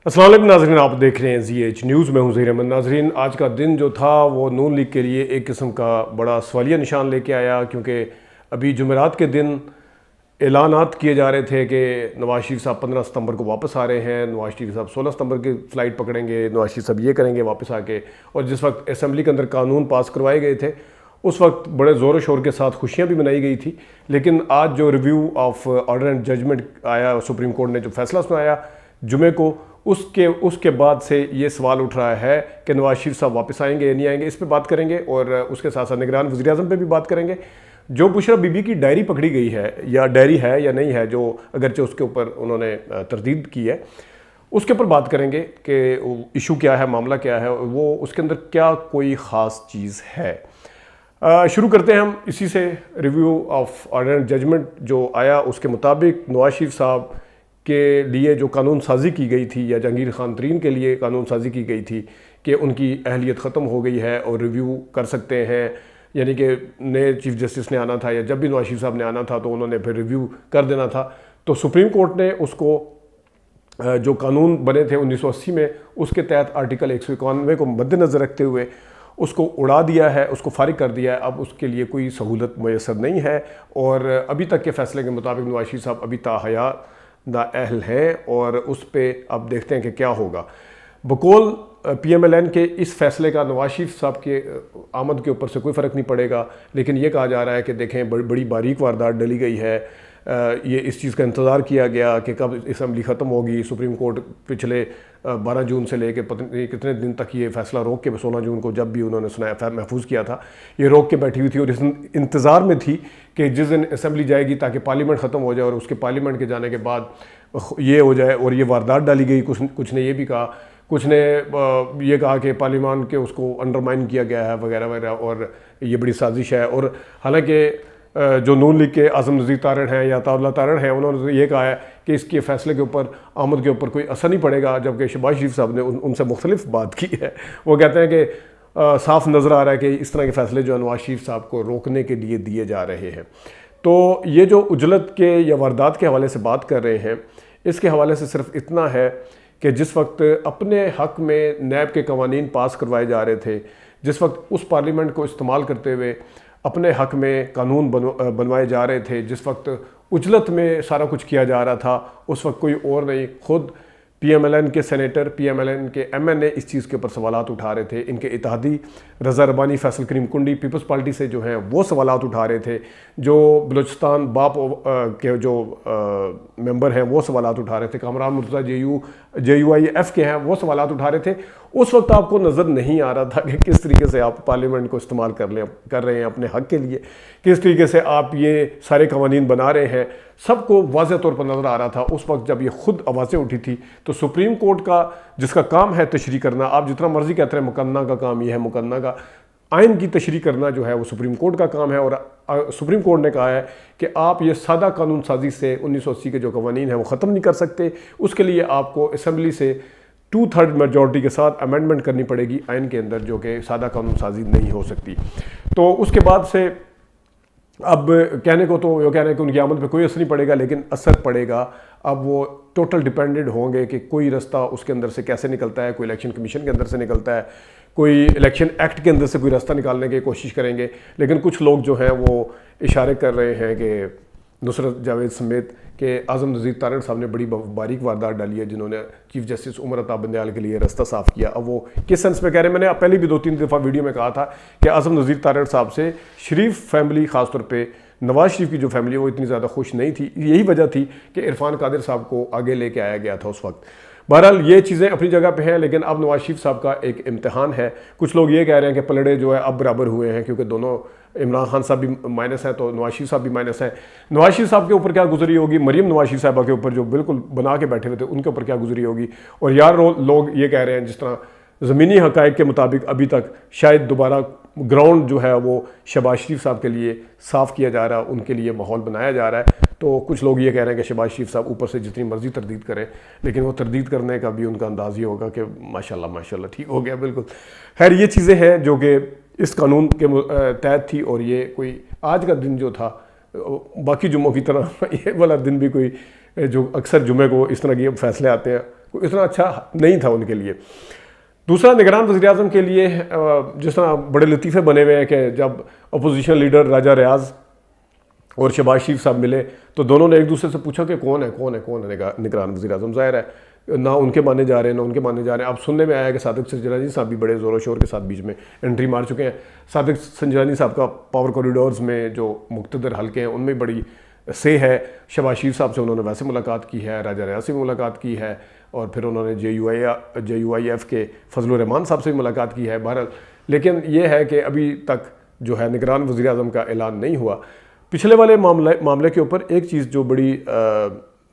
السلام علیکم ناظرین، آپ دیکھ رہے ہیں زی ایچ نیوز، میں ہوں ظہیر احمد۔ ناظرین، آج کا دن جو تھا وہ نون لیگ کے لیے ایک قسم کا بڑا سوالیہ نشان لے کے آیا، کیونکہ ابھی جمعرات کے دن اعلانات کیے جا رہے تھے کہ نواز شریف صاحب 15 ستمبر کو واپس آ رہے ہیں، نواز شریف صاحب 16 ستمبر کی فلائٹ پکڑیں گے، نواز شریف صاحب یہ کریں گے واپس آ کے۔ اور جس وقت اسمبلی کے اندر قانون پاس کروائے گئے تھے اس وقت بڑے زور و شور کے ساتھ خوشیاں بھی منائی گئی تھی، لیکن آج جو review of order and judgment آیا، سپریم کورٹ نے جو فیصلہ سنایا جمعے کو، اس کے بعد سے یہ سوال اٹھ رہا ہے کہ نواز شریف صاحب واپس آئیں گے یا نہیں آئیں گے۔ اس پہ بات کریں گے اور اس کے ساتھ ساتھ نگران وزیر اعظم پہ بھی بات کریں گے۔ جو بشرا بی بی کی ڈائری پکڑی گئی ہے، یا ڈائری ہے یا نہیں ہے، جو اگرچہ اس کے اوپر انہوں نے تردید کی ہے، اس کے اوپر بات کریں گے کہ ایشو کیا ہے، معاملہ کیا ہے، وہ اس کے اندر کیا کوئی خاص چیز ہے۔ شروع کرتے ہیں ہم اسی سے۔ Review of order and judgment جو آیا اس کے مطابق نواز شریف صاحب کے لیے جو قانون سازی کی گئی تھی، یا جہانگیر خان ترین کے لیے قانون سازی کی گئی تھی کہ ان کی اہلیت ختم ہو گئی ہے اور ریویو کر سکتے ہیں، یعنی کہ نئے چیف جسٹس نے آنا تھا یا جب بھی نواز شریف صاحب نے آنا تھا تو انہوں نے پھر ریویو کر دینا تھا، تو سپریم کورٹ نے اس کو جو قانون بنے تھے 1980 میں، اس کے تحت آرٹیکل 191 کو مد نظر رکھتے ہوئے اس کو اڑا دیا ہے، اس کو فارغ کر دیا ہے۔ اب اس کے لیے کوئی سہولت میسر نہیں ہے، اور ابھی تک کے فیصلے کے مطابق نواز شریف صاحب ابھی تاحیات نااہل ہیں، اور اس پہ اب دیکھتے ہیں کہ کیا ہوگا۔ بقول پی ایم ایل این کے اس فیصلے کا نواز شریف صاحب کے آمد کے اوپر سے کوئی فرق نہیں پڑے گا، لیکن یہ کہا جا رہا ہے کہ دیکھیں بڑی باریک واردات ڈلی گئی ہے۔ یہ اس چیز کا انتظار کیا گیا کہ کب اسمبلی ختم ہوگی۔ سپریم کورٹ پچھلے 12 جون سے لے کے پتہ نہیں کتنے دن تک یہ فیصلہ روک کے 16 جون کو جب بھی انہوں نے سنایا محفوظ کیا تھا، یہ روک کے بیٹھی ہوئی تھی، اور اس انتظار میں تھی کہ جس دن اسمبلی جائے گی تاکہ پارلیمنٹ ختم ہو جائے، اور اس کے پارلیمنٹ کے جانے کے بعد یہ ہو جائے۔ اور یہ واردات ڈالی گئی، کچھ نے یہ بھی کہا، کچھ نے یہ کہا کہ پارلیمان کے اس کو انڈرمائن کیا گیا ہے وغیرہ وغیرہ، اور یہ بڑی سازش ہے۔ اور حالانکہ جو نون لیگ کے اعظم نذیر تارڑ ہیں یا عطاء اللہ تارڑ ہیں، انہوں نے یہ کہا ہے کہ اس کے فیصلے کے اوپر آمد کے اوپر کوئی اثر نہیں پڑے گا، جبکہ شہباز شریف صاحب نے ان سے مختلف بات کی ہے۔ وہ کہتے ہیں کہ صاف نظر آ رہا ہے کہ اس طرح کے فیصلے جو نواز شریف صاحب کو روکنے کے لیے دیے جا رہے ہیں۔ تو یہ جو اجلت کے یا واردات کے حوالے سے بات کر رہے ہیں، اس کے حوالے سے صرف اتنا ہے کہ جس وقت اپنے حق میں نیب کے قوانین پاس کروائے جا رہے تھے، جس وقت اس پارلیمنٹ کو استعمال کرتے ہوئے اپنے حق میں قانون بنوائے جا رہے تھے، جس وقت اجلت میں سارا کچھ کیا جا رہا تھا، اس وقت کوئی اور نہیں، خود پی ایم ایل این کے senator, P M L N کے ایم این اے اس چیز کے اوپر سوالات اٹھا رہے تھے۔ ان کے اتحادی رضا ربانی، فیصل کریم کنڈی پیپلز پارٹی سے جو ہیں وہ سوالات اٹھا رہے تھے، جو بلوچستان باپ کے جو ممبر ہیں وہ سوالات اٹھا رہے تھے، کامران مرتضیٰ جے یو آئی ایف کے ہیں وہ سوالات اٹھا رہے تھے۔ اس وقت آپ کو نظر نہیں آ رہا تھا کہ کس طریقے سے آپ پارلیمنٹ کو استعمال کر رہے ہیں اپنے حق کے لیے، کس طریقے سے آپ یہ سارے قوانین بنا رہے ہیں، سب کو واضح طور پر نظر آ رہا تھا۔ اس وقت جب یہ خود آوازیں اٹھی تھی تو سپریم کورٹ کا جس کا کام ہے تشریح کرنا، آپ جتنا مرضی کہتے ہیں مقننہ کا کام یہ ہے، مقننہ کا آئین کی تشریح کرنا جو ہے وہ سپریم کورٹ کا کام ہے، اور سپریم کورٹ نے کہا ہے کہ آپ یہ سادہ قانون سازی سے 1980 کے جو قوانین ہیں وہ ختم نہیں کر سکتے، اس کے لیے آپ کو اسمبلی سے 2/3 میجورٹی کے ساتھ امینڈمنٹ کرنی پڑے گی آئین کے اندر، جو کہ سادہ قانون سازی نہیں ہو سکتی۔ تو اس کے بعد سے اب کہنے کو تو یہ کہنا ہے کہ ان کی آمد پہ کوئی اثر نہیں پڑے گا، لیکن اثر پڑے گا۔ اب وہ ٹوٹل ڈیپینڈنٹ ہوں گے کہ کوئی رستہ اس کے اندر سے کیسے نکلتا ہے، کوئی الیکشن کمیشن کے اندر سے نکلتا ہے، کوئی الیکشن ایکٹ کے اندر سے کوئی راستہ نکالنے کی کوشش کریں گے۔ لیکن کچھ لوگ جو ہیں وہ اشارے کر رہے ہیں کہ نصرت جاوید سمیت کہ اعظم نذیر تارڑ صاحب نے بڑی باریک واردات ڈالی ہے، جنہوں نے چیف جسٹس عمر عطا بندیال کے لیے راستہ صاف کیا۔ اب وہ کس سینس میں کہہ رہے ہیں، میں نے پہلے بھی 2-3 دفعہ ویڈیو میں کہا تھا کہ اعظم نذیر تارڑ صاحب سے شریف فیملی، خاص طور پہ نواز شریف کی جو فیملی ہے وہ اتنی زیادہ خوش نہیں تھی۔ یہی وجہ تھی کہ عرفان قادر صاحب کو آگے لے کے آیا گیا تھا اس وقت۔ بہرحال یہ چیزیں اپنی جگہ پہ ہیں، لیکن اب نواز شریف صاحب کا ایک امتحان ہے۔ کچھ لوگ یہ کہہ رہے ہیں کہ پلڑے جو ہے اب برابر ہوئے ہیں، کیونکہ دونوں عمران خان صاحب بھی مائنس ہیں تو نواز شریف صاحب بھی مائنس ہیں۔ نواز شریف صاحب کے اوپر کیا گزری ہوگی، مریم نواز شریف صاحبہ کے اوپر جو بالکل بنا کے بیٹھے ہوئے تھے ان کے اوپر کیا گزری ہوگی۔ اور یار لوگ یہ کہہ رہے ہیں جس طرح زمینی حقائق کے مطابق ابھی تک شاید دوبارہ گراؤنڈ جو ہے وہ شہباز شریف صاحب کے لیے صاف کیا جا رہا ہے، ان کے لیے ماحول بنایا جا رہا ہے۔ تو کچھ لوگ یہ کہہ رہے ہیں کہ شہباز شریف صاحب اوپر سے جتنی مرضی تردید کریں، لیکن وہ تردید کرنے کا بھی ان کا انداز یہ ہوگا کہ ماشاءاللہ ٹھیک ہو گیا بالکل۔ خیر، یہ چیزیں ہیں جو کہ اس قانون کے تحت تھی، اور یہ کوئی آج کا دن جو تھا باقی جمعوں کی طرح یہ والا دن بھی کوئی جو اکثر جمعے کو اس طرح کے فیصلے آتے ہیں اتنا اچھا نہیں تھا ان کے لیے. دوسرا نگران وزیر اعظم کے لیے جس طرح بڑے لطیفے بنے ہوئے ہیں کہ جب اپوزیشن لیڈر راجہ ریاض اور شہباز شریف صاحب ملے تو دونوں نے ایک دوسرے سے پوچھا کہ کون ہے نگران وزیر اعظم. ظاہر ہے نہ ان کے مانے جا رہے ہیں نہ ان کے مانے جا رہے ہیں. اب سننے میں آیا کہ صادق سنجرانی صاحب بھی بڑے زور و شور کے ساتھ بیچ میں انٹری مار چکے ہیں. صادق سنجرانی صاحب کا پاور کوریڈورز میں جو مقتدر حلقے ہیں ان میں بڑی سے ہے. شہباز شریف صاحب سے انہوں نے ویسے ملاقات کی ہے, راجہ ریاض سے بھی ملاقات کی ہے, اور پھر انہوں نے جے یو آئی ایف کے فضل الرحمان صاحب سے بھی ملاقات کی ہے. بہرحال لیکن یہ ہے کہ ابھی تک جو ہے نگران وزیر اعظم کا اعلان نہیں ہوا. پچھلے والے معاملے کے اوپر ایک چیز جو بڑی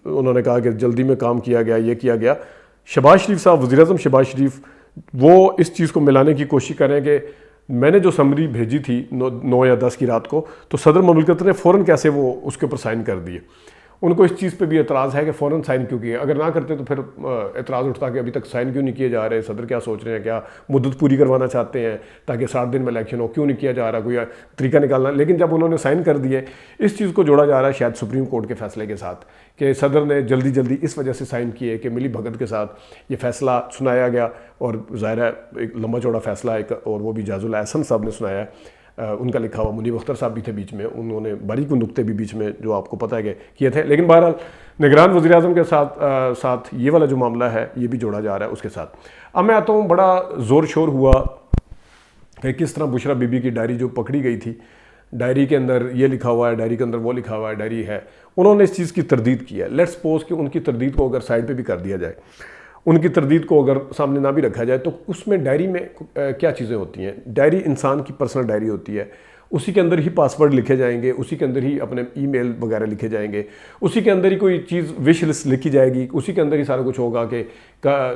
انہوں نے کہا کہ جلدی میں کام کیا گیا, یہ کیا گیا. شہباز شریف صاحب, وزیر اعظم شہباز شریف, وہ اس چیز کو ملانے کی کوشش کریں کہ میں نے جو سمری بھیجی تھی 9 یا 10 کی رات کو, تو صدر مملکت نے فوراً کیسے وہ اس کے اوپر سائن کر دیے. ان کو اس چیز پہ بھی اعتراض ہے کہ فوراً سائن کیوں کیے. اگر نہ کرتے تو پھر اعتراض اٹھتا کہ ابھی تک سائن کیوں نہیں کیے جا رہے, صدر کیا سوچ رہے ہیں, کیا مدت پوری کروانا چاہتے ہیں تاکہ 60 دن میں الیکشن ہو, کیوں نہیں کیا جا رہا, کوئی طریقہ نکالنا. لیکن جب انہوں نے سائن کر دیے, اس چیز کو جوڑا جا رہا ہے شاید سپریم کورٹ کے فیصلے کے ساتھ کہ صدر نے جلدی اس وجہ سے سائن کیے کہ ملی بھگت کے ساتھ یہ فیصلہ سنایا گیا. اور ظاہر ہے ایک لمبا چوڑا فیصلہ ایک, اور وہ بھی جاز الاحسن صاحب نے سنایا ہے. ان کا لکھا ہوا منیب اختر صاحب بھی تھے بیچ میں, انہوں نے باریک نقطے بھی بیچ میں جو آپ کو پتہ ہے کہ کیے تھے. لیکن بہرحال نگران وزیر اعظم کے ساتھ یہ والا جو معاملہ ہے یہ بھی جوڑا جا رہا ہے اس کے ساتھ. اب میں آتا ہوں, بڑا زور شور ہوا کہ کس طرح بشرا بی بی کی ڈائری جو پکڑی گئی تھی, ڈائری کے اندر یہ لکھا ہوا ہے, ڈائری کے اندر وہ لکھا ہوا ہے, ڈائری ہے. انہوں نے اس چیز کی تردید کی ہے. لیٹس سپوز کہ ان کی تردید کو اگر سائڈ پہ بھی کر دیا جائے, ان کی تردید کو اگر سامنے نہ بھی رکھا جائے, تو اس میں ڈائری میں کیا چیزیں ہوتی ہیں. ڈائری انسان کی پرسنل ڈائری ہوتی ہے, اسی کے اندر ہی پاسورڈ لکھے جائیں گے, اسی کے اندر ہی اپنے ای میل وغیرہ لکھے جائیں گے, اسی کے اندر ہی کوئی چیز وش لسٹ لکھی جائے گی, اسی کے اندر ہی سارا کچھ ہوگا کہ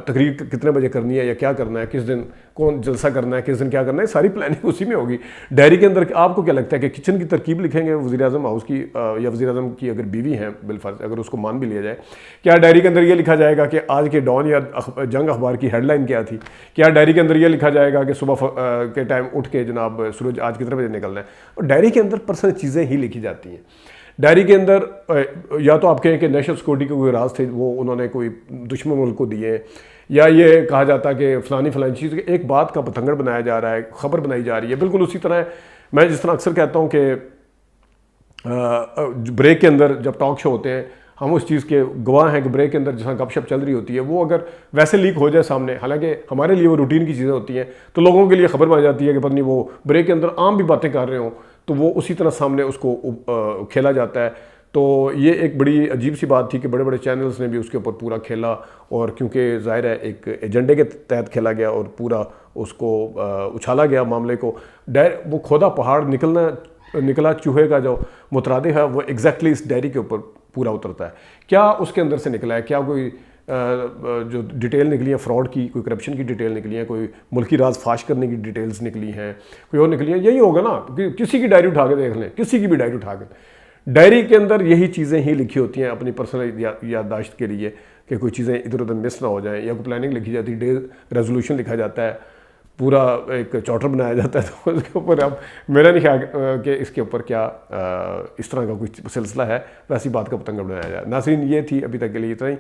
تقریر کتنے بجے کرنی ہے یا کیا کرنا ہے, کس دن کون جلسہ کرنا ہے, کس دن کیا کرنا ہے, ساری پلاننگ اسی میں ہوگی. ڈائری کے اندر آپ کو کیا لگتا ہے کہ کچن کی ترکیب لکھیں گے وزیر اعظم ہاؤس کی, یا وزیر اعظم کی اگر بیوی ہیں بالفرض, اگر اس کو مان بھی لیا جائے, کیا ڈائری کے اندر یہ لکھا جائے گا کہ آج کے ڈان یا جنگ اخبار کی ہیڈ لائن کیا تھی؟ کیا ڈائری کے اندر یہ لکھا جائے گا کہ صبح کے ٹائم اٹھ کے جناب سورج آج کتنے بجے نکلنا ہے؟ اور ڈائری کے اندر پرسنل چیزیں ہی لکھی جاتی ہیں. ڈائری کے اندر یا تو آپ کہیں کہ نیشنل سیکورٹی کے کوئی راز تھے وہ انہوں نے کوئی دشمن ملک کو دیے, یا یہ کہا جاتا کہ فلانی چیز, ایک بات کا پتنگڑ بنایا جا رہا ہے, خبر بنائی جا رہی ہے. بالکل اسی طرح میں جس طرح اکثر کہتا ہوں کہ بریک کے اندر جب ٹاک شو ہوتے ہیں ہم اس چیز کے گواہ ہیں کہ بریک کے اندر جس طرح گپ شپ چل رہی ہوتی ہے وہ اگر ویسے لیک ہو جائے سامنے, حالانکہ ہمارے لیے وہ روٹین کی چیزیں ہوتی ہیں, تو لوگوں کے لیے خبر بن جاتی ہے کہ پتہ نہیں وہ بریک کے اندر عام بھی باتیں کر رہے ہوں, تو وہ اسی طرح سامنے اس کو کھیلا جاتا ہے. تو یہ ایک بڑی عجیب سی بات تھی کہ بڑے بڑے چینلز نے بھی اس کے اوپر پورا کھیلا, اور کیونکہ ظاہر ہے ایک ایجنڈے کے تحت کھیلا گیا اور پورا اس کو اچھالا گیا معاملے کو. وہ کھودا پہاڑ نکلا چوہے کا جو مترادف ہے وہ ایگزیکٹلی اس ڈائری کے اوپر پورا اترتا ہے. کیا اس کے اندر سے نکلا ہے, کیا کوئی جو ڈیٹیل نکلی ہیں فراڈ کی, کوئی کرپشن کی ڈیٹیل نکلی ہیں, کوئی ملکی راز فاش کرنے کی ڈیٹیلز نکلی ہیں, کوئی اور نکلی ہیں, یہی ہوگا نا. کسی کی ڈائری اٹھا کے دیکھ لیں, کسی کی بھی ڈائری اٹھا کے, ڈائری کے اندر یہی چیزیں ہی لکھی ہوتی ہیں اپنی پرسنل یادداشت کے لیے کہ کوئی چیزیں ادھر ادھر مس نہ ہو جائیں, یا کوئی پلاننگ لکھی جاتی ہے, ڈے ریزولوشن لکھا جاتا ہے, پورا ایک چارٹر بنایا جاتا ہے. تو اس کے اوپر اب میرا نہیں خیال کہ اس کے اوپر کیا اس طرح کا کوئی سلسلہ ہے, ویسی بات کا پتنگڑ بنایا جائے. ناظرین یہ تھی ابھی تک کے لیے اتنا ہی.